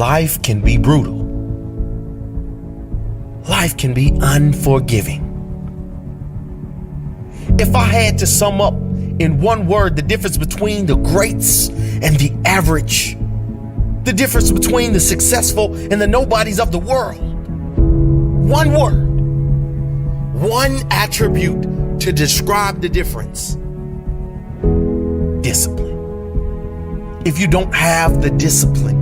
life can be brutal. Life can be unforgiving. If I had to sum up in one word the difference between the greats and the average, the difference between the successful and the nobodies of the world, one word, one attribute to describe the difference: discipline. If you don't have the discipline,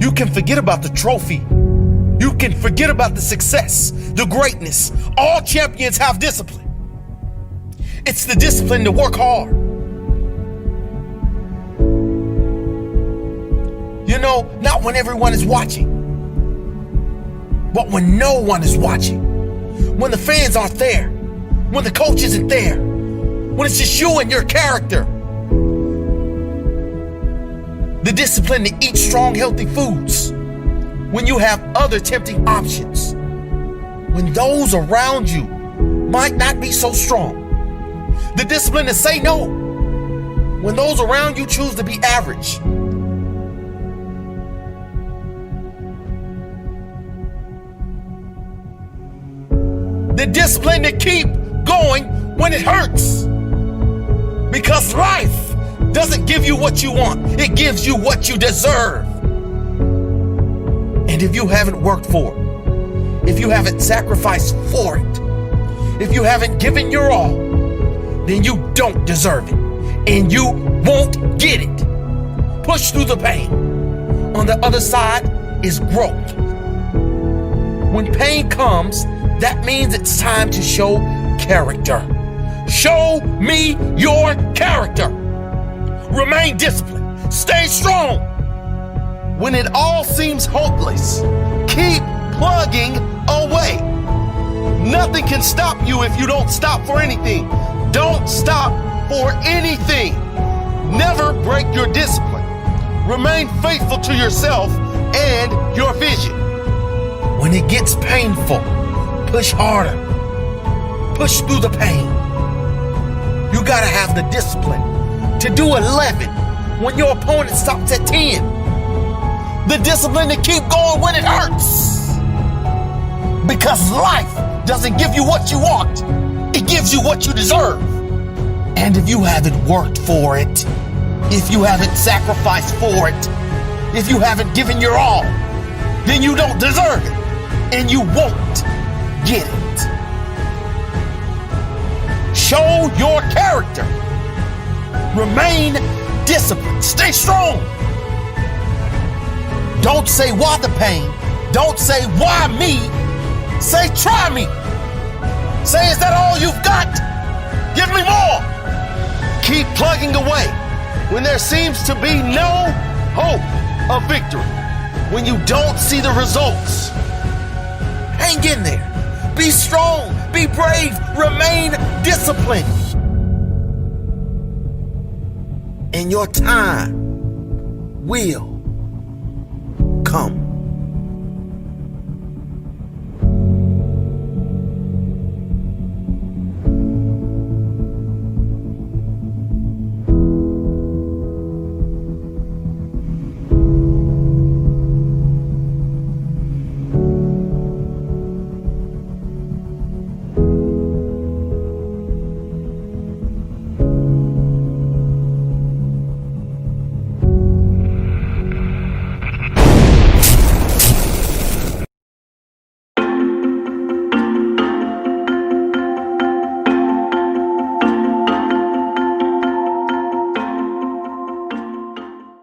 you can forget about the trophy. You can forget about the success, the greatness. All champions have discipline. It's the discipline to work hard. You know, not when everyone is watching, but when no one is watching. When the fans aren't there. When the coach isn't there. When it's just you and your character. The discipline to eat strong, healthy foods when you have other tempting options. When those around you might not be so strong. The discipline to say no when those around you choose to be average. The discipline to keep going when it hurts. Because life doesn't give you what you want. It gives you what you deserve. And if you haven't worked for it, if you haven't sacrificed for it, if you haven't given your all, then you don't deserve it. And you won't get it. Push through the pain. On the other side is growth. When pain comes, that means it's time to show character. Show me your character. Remain disciplined. Stay strong. When it all seems hopeless, keep plugging away. Nothing can stop you if you don't stop for anything. Don't stop for anything. Never break your discipline. Remain faithful to yourself and your vision. When it gets painful, push harder. Push through the pain. You gotta have the discipline to do 11 when your opponent stops at 10. The discipline to keep going when it hurts. Because life doesn't give you what you want. It gives you what you deserve. And if you haven't worked for it, if you haven't sacrificed for it, if you haven't given your all, then you don't deserve it. And you won't get it. Show your character. Remain disciplined. Stay strong. Don't say why the pain. Don't say why me. Say try me. Say, is that all you've got? Give me more. Keep plugging away when there seems to be no hope of victory. When you don't see the results. Hang in there. Be strong. Be brave. Remain disciplined. And your time will come.